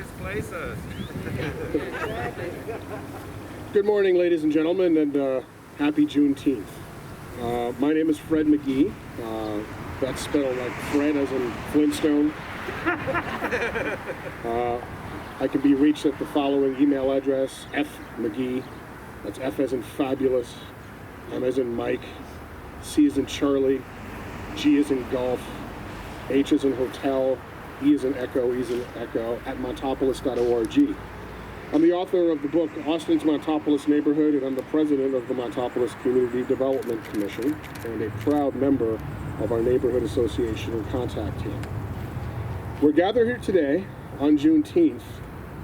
displace us. Good morning, ladies and gentlemen, and happy Juneteenth. My name is Fred McGee. That's spelled like Fred as in Flintstone. I can be reached at the following email address: fmcgee, that's F as in fabulous, M as in Mike, C as in Charlie, G as in golf, H as in hotel, E as in echo, E as in echo, at montopolis.org. I'm the author of the book Austin's Montopolis Neighborhood, and I'm the president of the Montopolis Community Development Commission and a proud member of our neighborhood association and contact team. We're gathered here today on Juneteenth,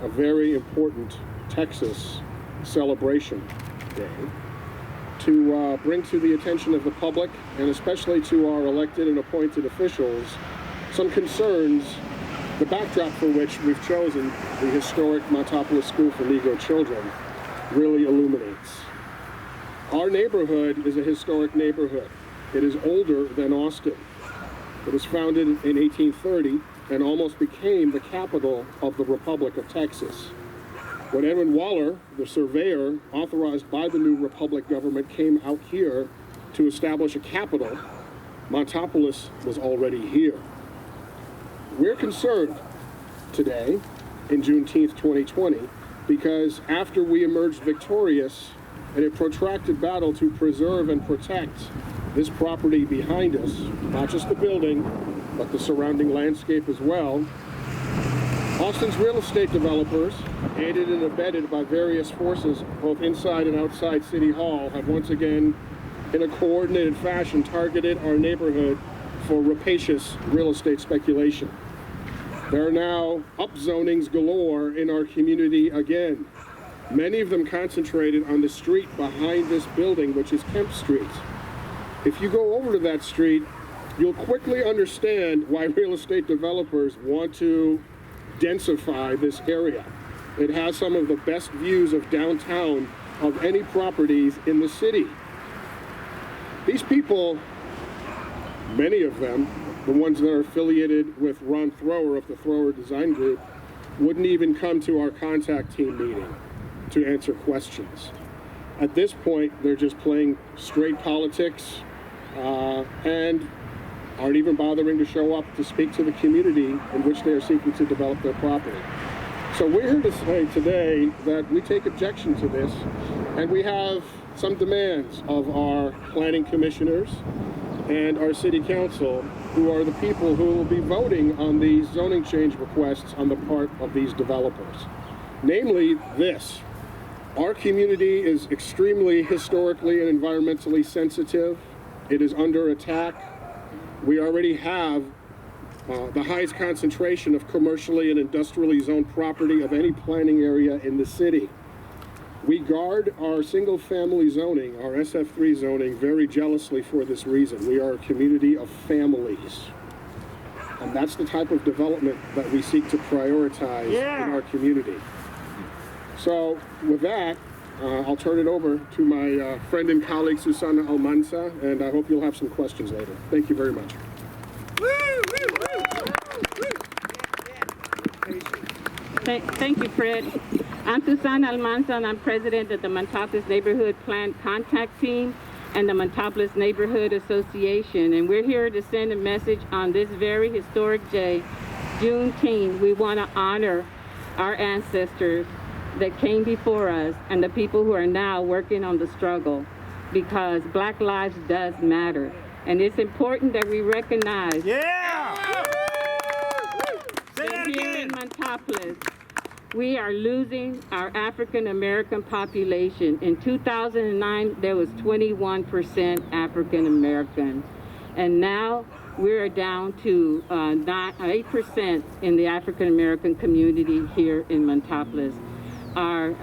a very important Texas celebration day, to bring to the attention of the public, and especially to our elected and appointed officials, some concerns, the backdrop for which we've chosen, the historic Montopolis School for Negro Children, really illuminates. Our neighborhood is a historic neighborhood. It is older than Austin. It was founded in 1830 and almost became the capital of the Republic of Texas. When Edwin Waller, the surveyor authorized by the new Republic government, came out here to establish a capital, Montopolis was already here. We're concerned today, in Juneteenth 2020, because after we emerged victorious in a protracted battle to preserve and protect this property behind us, not just the building, but the surrounding landscape as well, Austin's real estate developers, aided and abetted by various forces both inside and outside City Hall, have once again, in a coordinated fashion, targeted our neighborhood for rapacious real estate speculation. There are now upzonings galore in our community again, many of them concentrated on the street behind this building, which is Kemp Street. If you go over to that street, you'll quickly understand why real estate developers want to densify this area. It has some of the best views of downtown of any properties in the city. These people, many of them, the ones that are affiliated with Ron Thrower of the Thrower Design Group, wouldn't even come to our contact team meeting to answer questions. At this point, they're just playing straight politics and aren't even bothering to show up to speak to the community in which they are seeking to develop their property. So we're here to say today that we take objection to this, and we have some demands of our planning commissioners and our city council, who are the people who will be voting on these zoning change requests on the part of these developers. Namely this: our community is extremely historically and environmentally sensitive. It is under attack. We already have the highest concentration of commercially and industrially zoned property of any planning area in the city. We guard our single-family zoning, our SF3 zoning, very jealously for this reason. We are a community of families. And that's the type of development that we seek to prioritize in our community. So with that, I'll turn it over to my friend and colleague, Susana Almanza, and I hope you'll have some questions later. Thank you very much. Thank you, Fred. I'm Susana Almanza, and I'm president of the Montopolis Neighborhood Plan Contact Team and the Montopolis Neighborhood Association. And we're here to send a message on this very historic day, Juneteenth. We want to honor our ancestors that came before us and the people who are now working on the struggle, because Black lives does matter. And it's important that we recognize that here in Montopolis, we are losing our African American population. In 2009, there was 21% African American. And now we're down to 8% in the African American community here in Montopolis. Our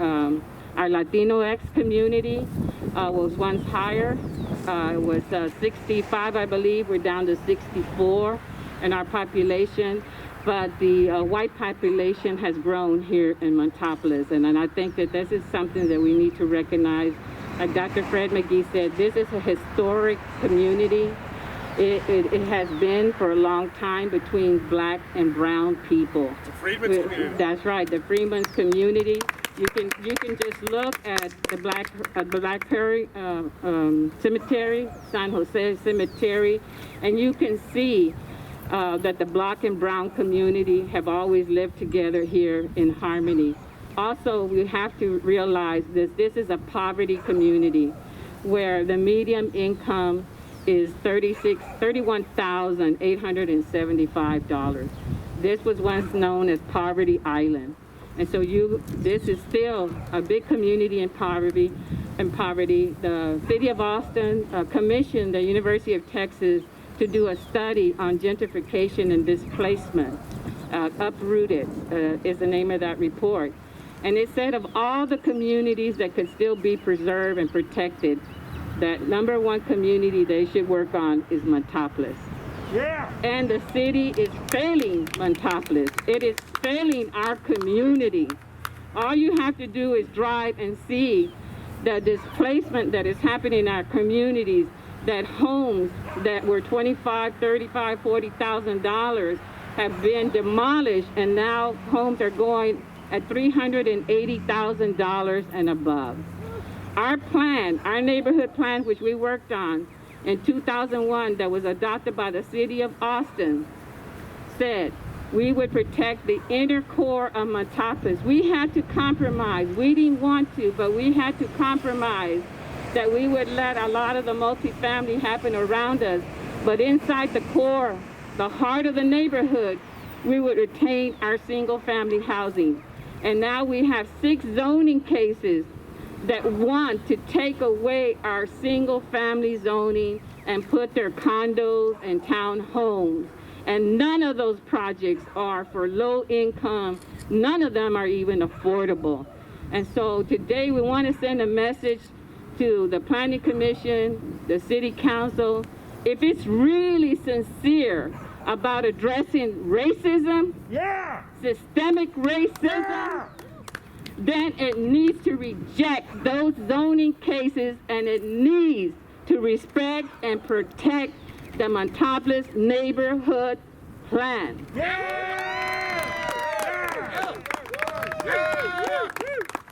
Latinx community was once higher. It was 65, I believe. We're down to 64 in our population. But the white population has grown here in Montopolis. And I think that this is something that we need to recognize. Like Dr. Fred McGee said, this is a historic community. It has been for a long time between black and brown people. The Freedmen's community. That's right, the Freedmen's community. You can just look at the Black Prairie Cemetery, San Jose Cemetery, and you can see that the black and brown community have always lived together here in harmony. Also, we have to realize that this is a poverty community where the median income is $31,875. This was once known as Poverty Island. And so this is still a big community in poverty. The city of Austin commissioned the University of Texas to do a study on gentrification and displacement. Uprooted is the name of that report. And it said of all the communities that could still be preserved and protected, that #1 community they should work on is Montopolis. Yeah. And the city is failing Montopolis. It is failing our community. All you have to do is drive and see the displacement that is happening in our communities, that homes that were $25,000, $35,000, $40,000 have been demolished, and now homes are going at $380,000 and above. Our plan, our neighborhood plan, which we worked on in 2001, that was adopted by the city of Austin, said we would protect the inner core of Montopolis. We had to compromise. We didn't want to, but we had to compromise that we would let a lot of the multifamily happen around us, but inside the core, the heart of the neighborhood, we would retain our single-family housing. And now we have 6 zoning cases that want to take away our single-family zoning and put their condos and townhomes. And none of those projects are for low income. None of them are even affordable. And so today we want to send a message to the Planning Commission, the City Council. If it's really sincere about addressing racism, Yeah. systemic racism, Yeah. then it needs to reject those zoning cases, and it needs to respect and protect the Montopolis neighborhood plan.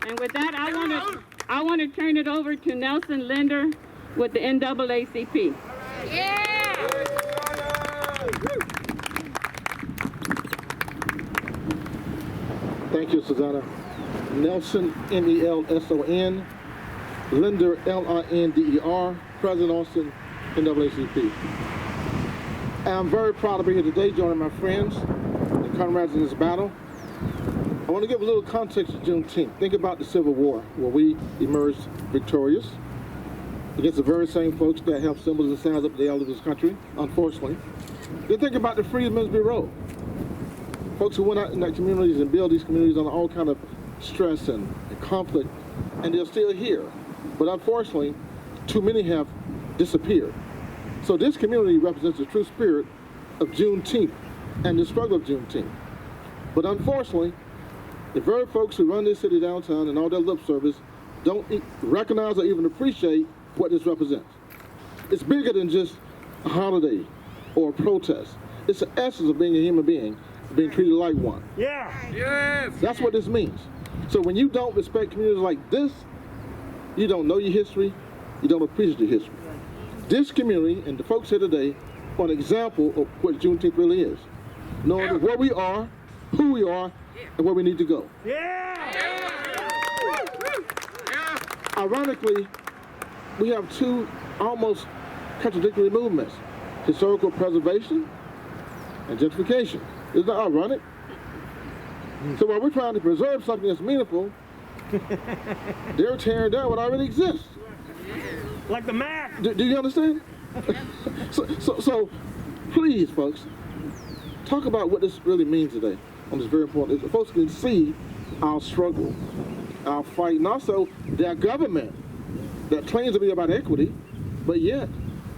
And with that, I want to turn it over to Nelson Linder with the NAACP. Thank you, Susanna. Nelson, Nelson, Linder, Linder, President Austin, NAACP. I'm very proud to be here today joining my friends and comrades in this battle. I want to give a little context to Juneteenth. Think about the Civil War, where we emerged victorious against the very same folks that have symbols and signs up the elder of this country, unfortunately. Then think about the Freedmen's Bureau. Folks who went out in their communities and built these communities under all kind of stress and conflict, and they're still here. But unfortunately, too many have disappeared. So this community represents the true spirit of Juneteenth and the struggle of Juneteenth. But unfortunately, the very folks who run this city downtown and all their lip service don't recognize or even appreciate what this represents. It's bigger than just a holiday or a protest. It's the essence of being a human being, being treated like one. Yeah. Yes. That's what this means. So when you don't respect communities like this, you don't know your history, you don't appreciate your history. This community and the folks here today are an example of what Juneteenth really is. Knowing where we are, who we are, and where we need to go. Yeah. Ironically, we have 2 almost contradictory movements: historical preservation and gentrification. Isn't that ironic? So while we're trying to preserve something that's meaningful, they're tearing down what already exists. Like the map. Do you understand? So please, folks, talk about what this really means today on this very important. If folks can see our struggle, our fight, and also their government that claims to be about equity, but yet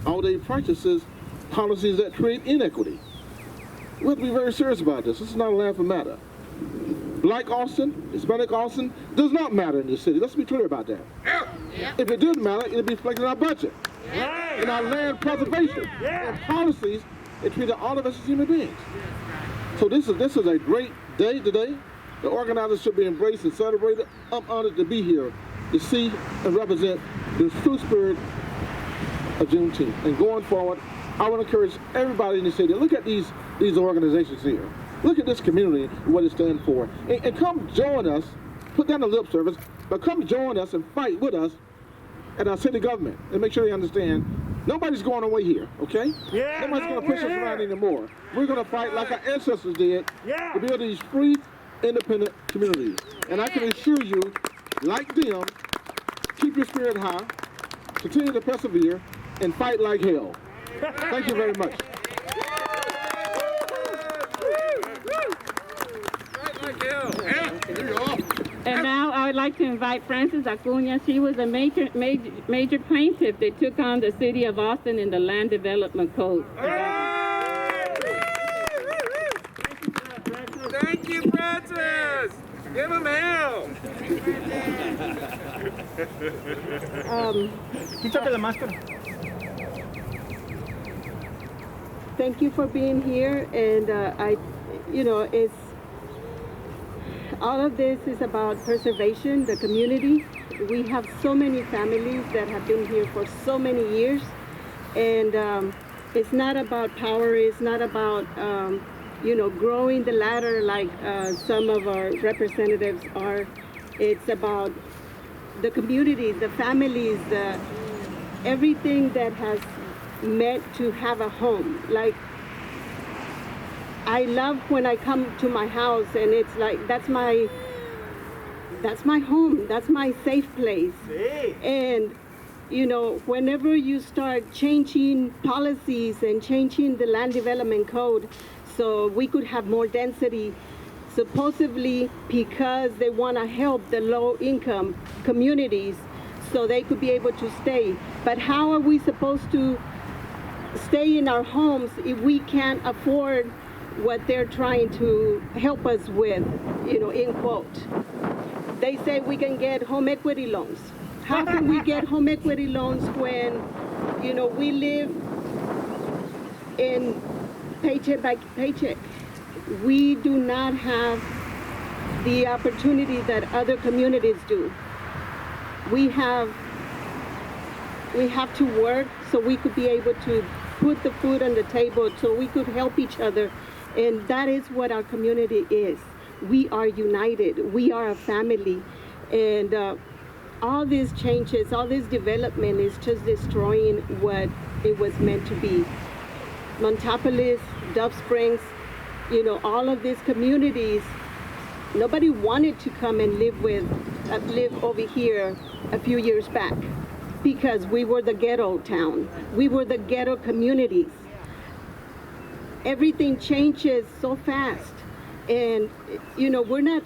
all they practices policies that create inequity. We have to be very serious about this. This is not a laughing matter. Black Austin, Hispanic Austin does not matter in this city. Let's be clear about that. If it did matter, it'd be reflected in our budget. Right. in our land preservation Yeah. and policies that treated all of us as human beings. So this is a great day today. The organizers should be embraced and celebrated. I'm honored to be here to see and represent the true spirit of Juneteenth. And going forward, I want to encourage everybody in the city to look at these organizations here. Look at this community and what it stands for. And come join us, put down the lip service, but come join us and fight with us at our city government and make sure they understand nobody's going away here, okay? Yeah, Nobody's no, going to push us we're around here. anymore. We're going to fight like our ancestors did Yeah. to build these free, independent communities. And I can assure you, like them, keep your spirit high, continue to persevere, and fight like hell. Thank you very much. And now I would like to invite Frances Acuna. She was a major plaintiff that took on the city of Austin in the Land Development Code. Thank you, Francis. Give him hell. Quítate la máscara. Thank you for being here, and it's all of this is about preservation, the community. We have so many families that have been here for so many years, and it's not about power. It's not about growing the ladder like some of our representatives are. It's about the community, the families, everything that has meant to have a home. Like, I love when I come to my house and it's like, that's my home, that's my safe place. And whenever you start changing policies and changing the land development code so we could have more density, supposedly because they want to help the low-income communities so they could be able to stay. But how are we supposed to stay in our homes if we can't afford what they're trying to help us with, in quote? They say we can get home equity loans. How can we get home equity loans when, we live in paycheck by paycheck? We do not have the opportunity that other communities do. We have to work so we could be able to put the food on the table, so we could help each other. And that is what our community is. We are united. We are a family. And all these changes, all this development is just destroying what it was meant to be. Montopolis, Dove Springs, all of these communities, nobody wanted to come and live over here a few years back because we were the ghetto town. We were the ghetto communities. Everything changes so fast, and we're not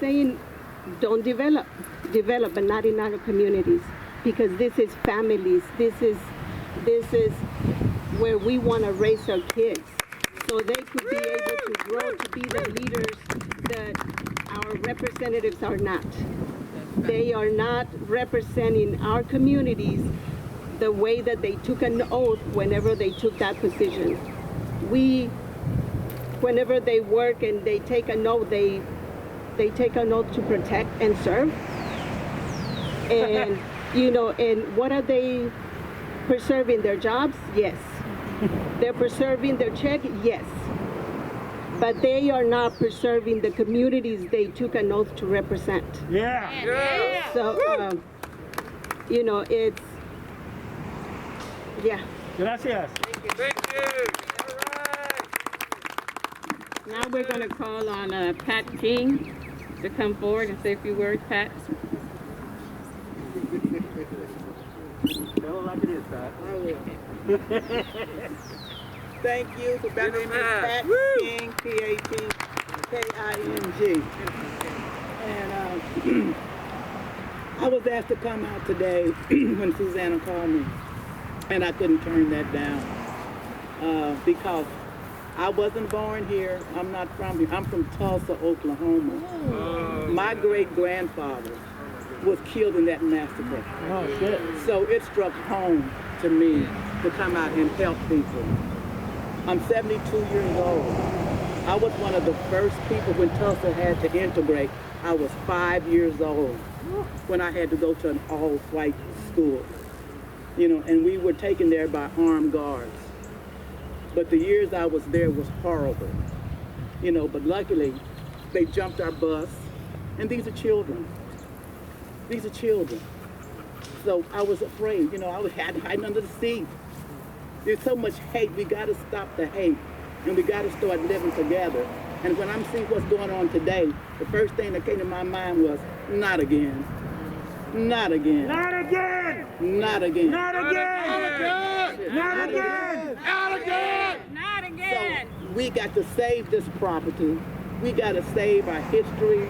saying don't develop, but not in our communities, because this is families. This is where we want to raise our kids so they could be able to grow to be the leaders that our representatives are not. They are not representing our communities the way that they took an oath whenever they took that position. Whenever they work and they take an oath, they take an oath to protect and serve. And, and what are they preserving? Their jobs? Yes. They're preserving their check? Yes. But they are not preserving the communities they took an oath to represent. Yeah. So, it's, yeah. Gracias. Thank you. Now we're going to call on Pat King to come forward and say a few words. Pat. Tell it like it is, Pat. Thank you for being Give him Pat that. King, P-A-T-K-I-N-G. And I was asked to come out today when Susanna called me, and I couldn't turn that down because I wasn't born here. I'm not from here. I'm from Tulsa, Oklahoma. My great-grandfather was killed in that massacre. Oh, shit. So it struck home to me to come out and help people. I'm 72 years old. I was one of the first people when Tulsa had to integrate. I was 5 years old when I had to go to an all-white school, you know, and we were taken there by armed guards. But the years I was there was horrible, you know, but luckily they jumped our bus, and these are children. These are children. So I was afraid, you know, I was hiding under the seat. There's so much hate. We got to stop the hate, and we got to start living together. And when I'm seeing what's going on today, the first thing that came to my mind was, not again. Not again. Not again! Not again. Not again! Not again! Not again! Not again. So we got to save this property. We got to save our history,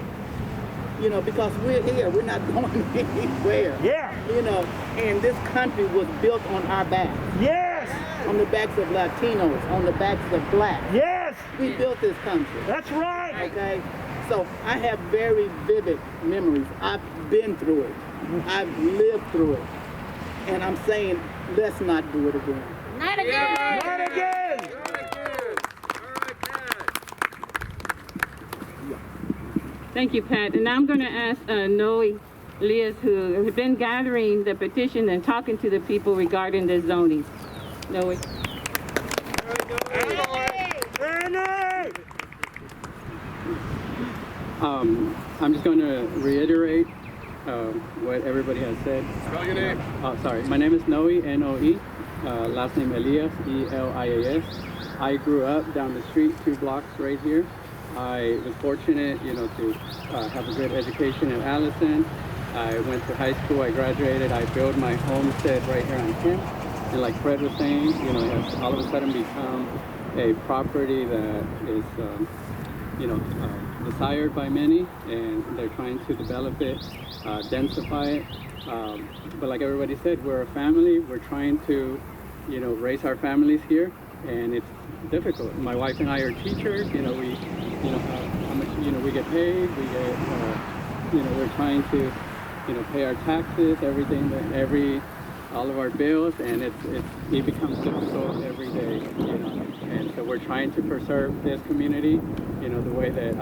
you know, because we're here. We're not going anywhere. Yeah! You know, and this country was built on our backs. Yes! On the backs of Latinos, on the backs of blacks. Yes! We built this country. That's right! Okay? So I have very vivid memories. I've been through it. I've lived through it. And I'm saying, let's not do it again. Not again. Not again! Thank you, Pat. And now I'm going to ask Noe Elias, who has been gathering the petition and talking to the people regarding the zoning. Noe. I'm just going to reiterate what everybody has said. Spell your name. Oh, sorry. My name is Noe, N-O-E. Last name Elias, E-L-I-A-S. I grew up down the street 2 blocks right here. I was fortunate, you know, to have a good education at Allison. I went to high school, I graduated, I built my homestead right here on 10th. And like Fred was saying, you know, it has all of a sudden become a property that is, you know, desired by many, and they're trying to develop it, densify it. But like everybody said, we're a family. We're trying to, you know, raise our families here, and it's difficult. My wife and I are teachers. You know, we, you know, how much, you know, we get paid. We get, you know, we're trying to, you know, pay our taxes, everything, all of our bills, and it becomes difficult every day, you know. And so we're trying to preserve this community, you know, the way that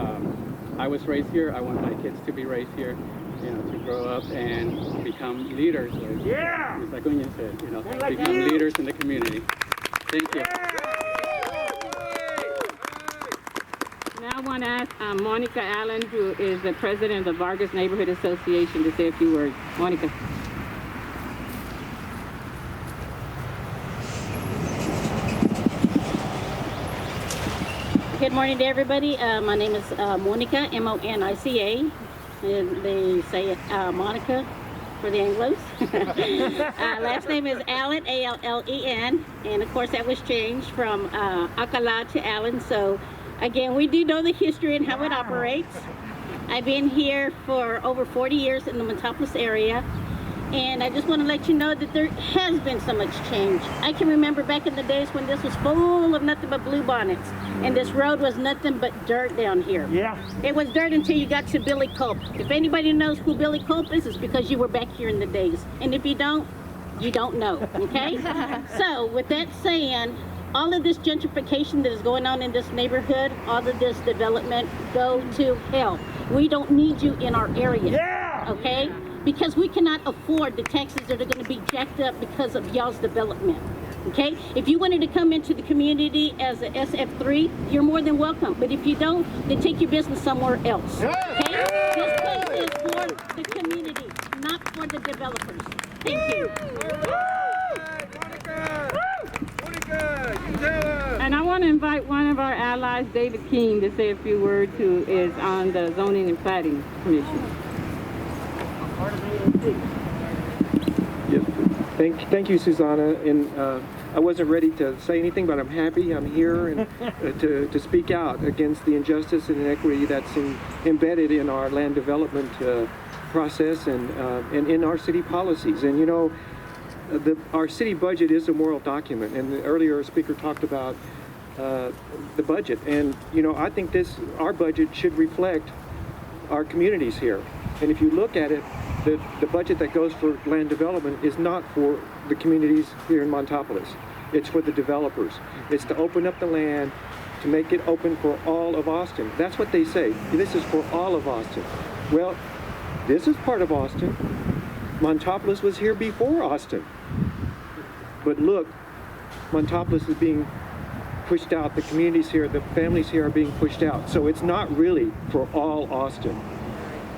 I was raised here. I want my kids to be raised here, you know, to grow up and become leaders. Yeah! Like Unya said, you know, like become you. leaders in the community. Thank you. Now I want to ask Monica Allen, who is the president of the Vargas Neighborhood Association, to say a few words. Monica. Good morning to everybody. My name is Monica, M-O-N-I-C-A. And they say Monica for the Anglos. Last name is Allen, A-L-L-E-N. And of course that was changed from Alcala to Allen. So again, we do know the history and how it operates. I've been here for over 40 years in the Montopolis area. And I just want to let you know that there has been so much change. I can remember back in the days when this was full of nothing but bluebonnets, and this road was nothing but dirt down here. Yeah. It was dirt until you got to Billy Culp. If anybody knows who Billy Culp is, it's because you were back here in the days. And if you don't know, okay? So with that saying, all of this gentrification that is going on in this neighborhood, all of this development, go to hell. We don't need you in our area. Yeah! Okay? Because we cannot afford the taxes that are going to be jacked up because of y'all's development. Okay? If you wanted to come into the community as a SF3, you're more than welcome. But if you don't, then take your business somewhere else. Okay? This place is for the community, not for the developers. Thank you. And I want to invite one of our allies, David King, to say a few words, who is on the Zoning and Planning Commission. Yes. Thank you, Susanna. And I wasn't ready to say anything, but I'm happy I'm here and to speak out against the injustice and inequity that's embedded in our land development process and in our city policies. And you know, our city budget is a moral document, and the earlier speaker talked about the budget. And you know, I think our budget should reflect our communities here. And if you look at it, the budget that goes for land development is not for the communities here in Montopolis. It's for the developers. It's to open up the land, to make it open for all of Austin. That's what they say. This is for all of Austin. Well, this is part of Austin. Montopolis was here before Austin. But look, Montopolis is being pushed out. The communities here, the families here are being pushed out. So it's not really for all Austin.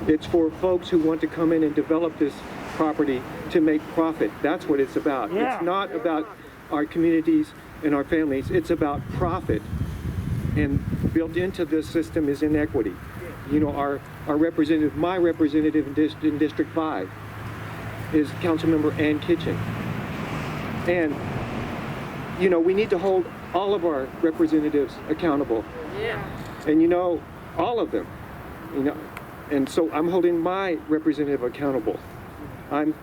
It's for folks who want to come in and develop this property to make profit. That's what it's about. Yeah. It's not about our communities and our families. It's about profit. And built into this system is inequity. You know, our representative, my representative in District 5 is Councilmember Ann Kitchen. And, you know, we need to hold all of our representatives accountable. Yeah. And, you know, all of them, you know. And so I'm holding my representative accountable. I'm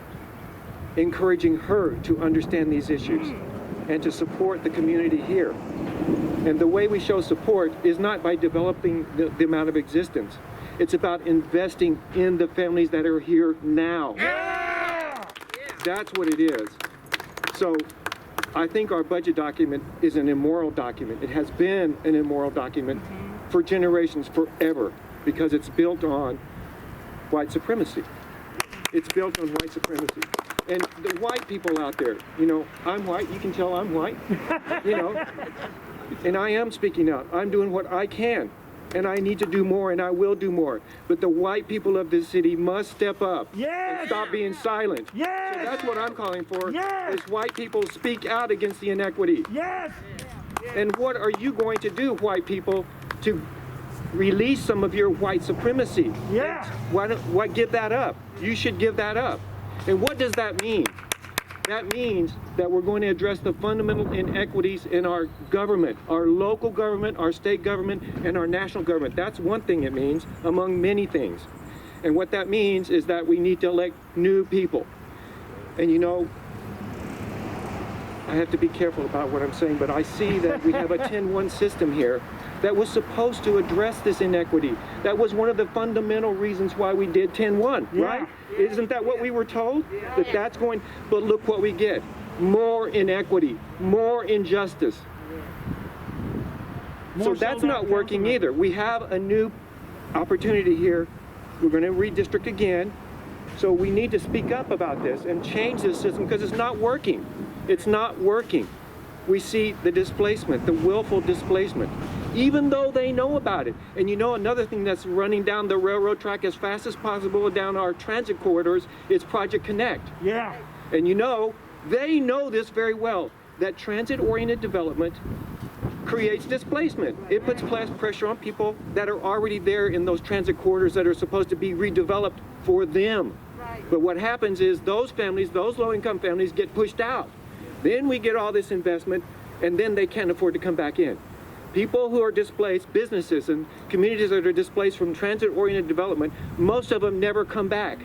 encouraging her to understand these issues and to support the community here. And the way we show support is not by developing the amount of existence. It's about investing in the families that are here now. Yeah. That's what it is. So I think our budget document is an immoral document. It has been an immoral document for generations, forever, because it's built on white supremacy. It's built on white supremacy. And the white people out there, you know, I'm white, you can tell I'm white, you know, and I am speaking out. I'm doing what I can, and I need to do more, and I will do more. But the white people of this city must step up and stop being silent. Yes. So that's what I'm calling for, Yes. is white people speak out against the inequity. Yes. And what are you going to do, white people, to release some of your white supremacy? Yeah. Why give that up? You should give that up. And what does that mean? That means that we're going to address the fundamental inequities in our government, our local government, our state government, and our national government. That's one thing it means, among many things. And what that means is that we need to elect new people. And you know, I have to be careful about what I'm saying, but I see that we have a 10-1 system here that was supposed to address this inequity. That was one of the fundamental reasons why we did 10-1, right? Isn't that what we were told? That's going, but look what we get. More inequity, more injustice. So that's not working either. We have a new opportunity here. We're going to redistrict again. So we need to speak up about this and change this system because it's not working. It's not working. We see the displacement, the willful displacement, even though they know about it. And you know, another thing that's running down the railroad track as fast as possible down our transit corridors is Project Connect. Yeah. And you know, they know this very well, that transit-oriented development creates displacement. It puts pressure on people that are already there in those transit corridors that are supposed to be redeveloped for them. Right. But what happens is those families, those low-income families, get pushed out. Then we get all this investment, and then they can't afford to come back in. People who are displaced, businesses and communities that are displaced from transit-oriented development, most of them never come back.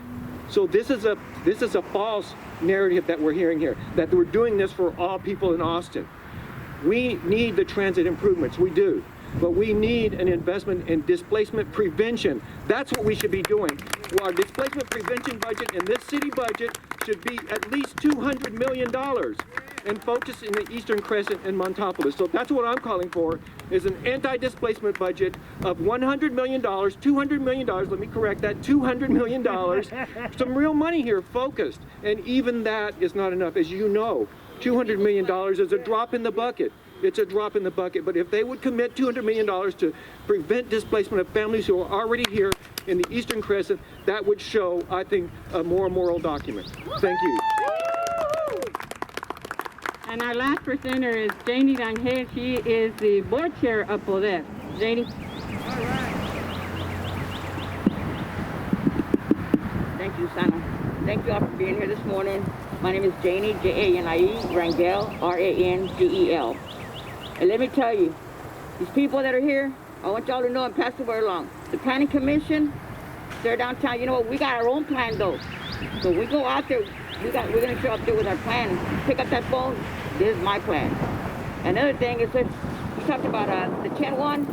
So this is a false narrative that we're hearing here, that we're doing this for all people in Austin. We need the transit improvements, we do. But we need an investment in displacement prevention. That's what we should be doing. Well, our displacement prevention budget and this city budget should be at least $200 million and focus in the Eastern Crescent and Montopolis. So that's what I'm calling for, is an anti-displacement budget of $100 million, $200 million, let me correct that, $200 million. Some real money here, focused. And even that is not enough. As you know, $200 million is a drop in the bucket. It's a drop in the bucket, but if they would commit $200 million to prevent displacement of families who are already here in the Eastern Crescent, that would show, I think, a more moral document. Thank you. And our last presenter is Janie Rangel. She is the board chair of Poder. Janie. Thank you, Sana. Thank you all for being here this morning. My name is Janie, J-A-N-I-E, Rangel, R-A-N-G-E-L. And let me tell you, these people that are here, I want y'all to know and pass the word along. The Planning Commission, they're downtown. You know what? We got our own plan, though. So we go out there, we're going to show up there with our plan. Pick up that phone. This is my plan. Another thing is that you talked about the 10-1.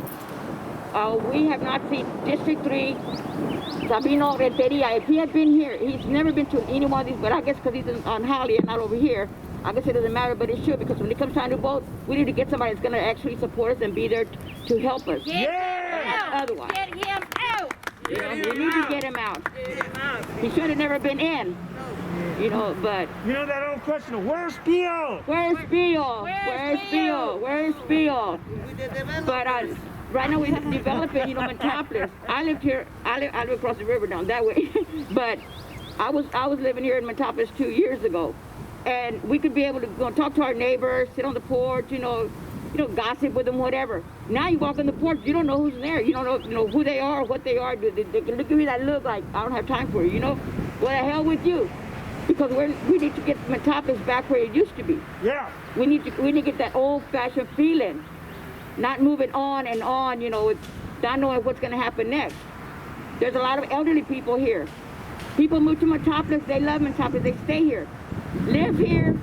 We have not seen District 3 Sabino Renteria, if he had been here, he's never been to any one of these, but I guess because he's on Holly and not over here, I guess it doesn't matter, but it should, because when it comes time to vote, we need to get somebody that's going to actually support us and be there to help us. Otherwise. Get him out! You know, we need to get him out. He should have never been in. You know, but... You know that old question, where's Bill? Where's Bill? Where's Bill? Where's Bill? But right now we have to develop it, you know, Montopolis. I live here, I live across the river down that way. But I was living here in Montopolis 2 years ago. And we could be able to go talk to our neighbors, sit on the porch, you know, gossip with them, whatever. Now you walk on the porch, you don't know who's there. You don't know who they are, what they are. They look at me that look like, I don't have time for you, you know? Well, the hell with you. Because we need to get Montopolis back where it used to be. Yeah. We need to get that old-fashioned feeling. Not moving on and on, you know, not knowing what's going to happen next. There's a lot of elderly people here. People move to Montopolis, they love Montopolis, they stay here. Live here,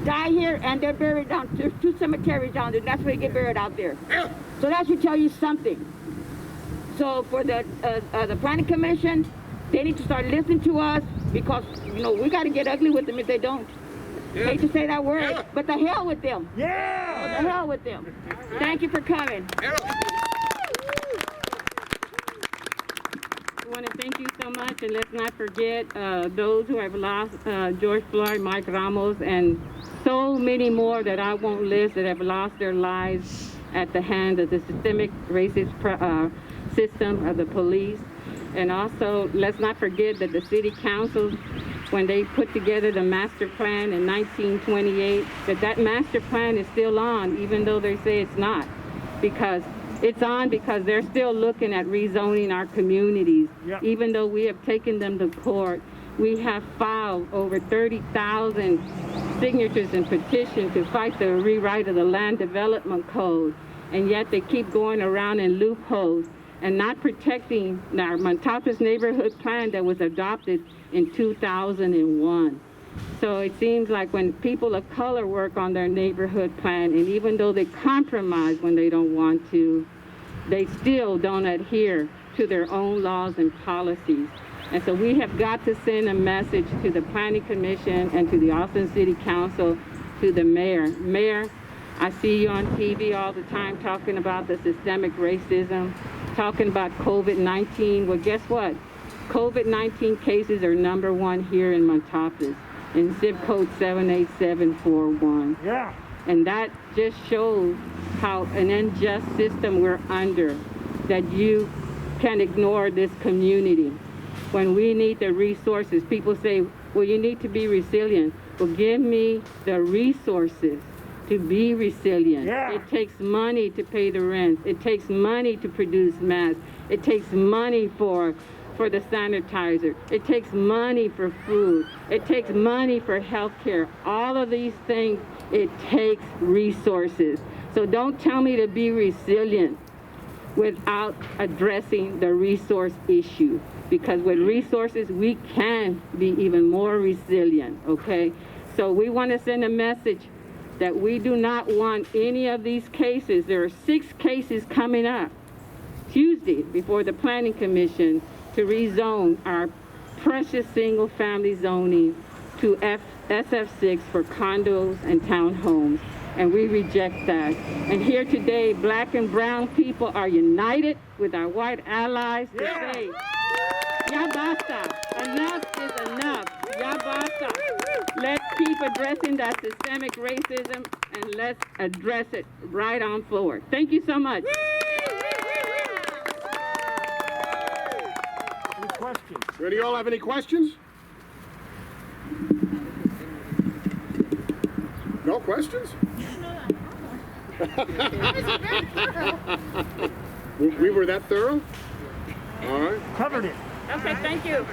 die here, and they're buried down. There's 2 cemeteries down there. That's where they get buried out there. So that should tell you something. So for the Planning Commission, they need to start listening to us because, you know, we got to get ugly with them if they don't. Hate to say that word, but the hell with them. Yeah! The hell with them. Thank you for coming. I want to thank you so much, and let's not forget those who have lost George Floyd, Mike Ramos, and so many more that I won't list that have lost their lives at the hand of the systemic racist system of the police. And also, let's not forget that the city council, when they put together the master plan in 1928, that master plan is still on, even though they say it's not, because it's on because they're still looking at rezoning our communities. Yep. Even though we have taken them to court, we have filed over 30,000 signatures and petitions to fight the rewrite of the land development code, and yet they keep going around in loopholes and not protecting our Montopolis neighborhood plan that was adopted in 2001. So it seems like when people of color work on their neighborhood plan, and even though they compromise when they don't want to, they still don't adhere to their own laws and policies. And so we have got to send a message to the Planning Commission and to the Austin City Council, to the mayor. Mayor, I see you on TV all the time talking about the systemic racism, talking about COVID-19. Well, guess what? COVID-19 cases are #1 here in Montopolis, in zip code 78741. Yeah. And that just shows how an unjust system we're under, that you can ignore this community. When we need the resources, people say, well, you need to be resilient. Well, give me the resources to be resilient. Yeah. It takes money to pay the rent. It takes money to produce masks. It takes money for the sanitizer. It takes money for food. It takes money for health care. All of these things, it takes resources. So don't tell me to be resilient without addressing the resource issue. Because with resources, we can be even more resilient, okay? So we want to send a message that we do not want any of these cases. There are 6 cases coming up Tuesday before the Planning Commission to rezone our precious single-family zoning to SF6 for condos and townhomes, and we reject that. And here today, black and brown people are united with our white allies to say, ya basta, enough is enough, ya basta. Let's keep addressing that systemic racism, and let's address it right on forward. Thank you so much. Any questions? Do any of y'all have any questions? No questions? We were that thorough? All right. Covered it. Okay, thank you.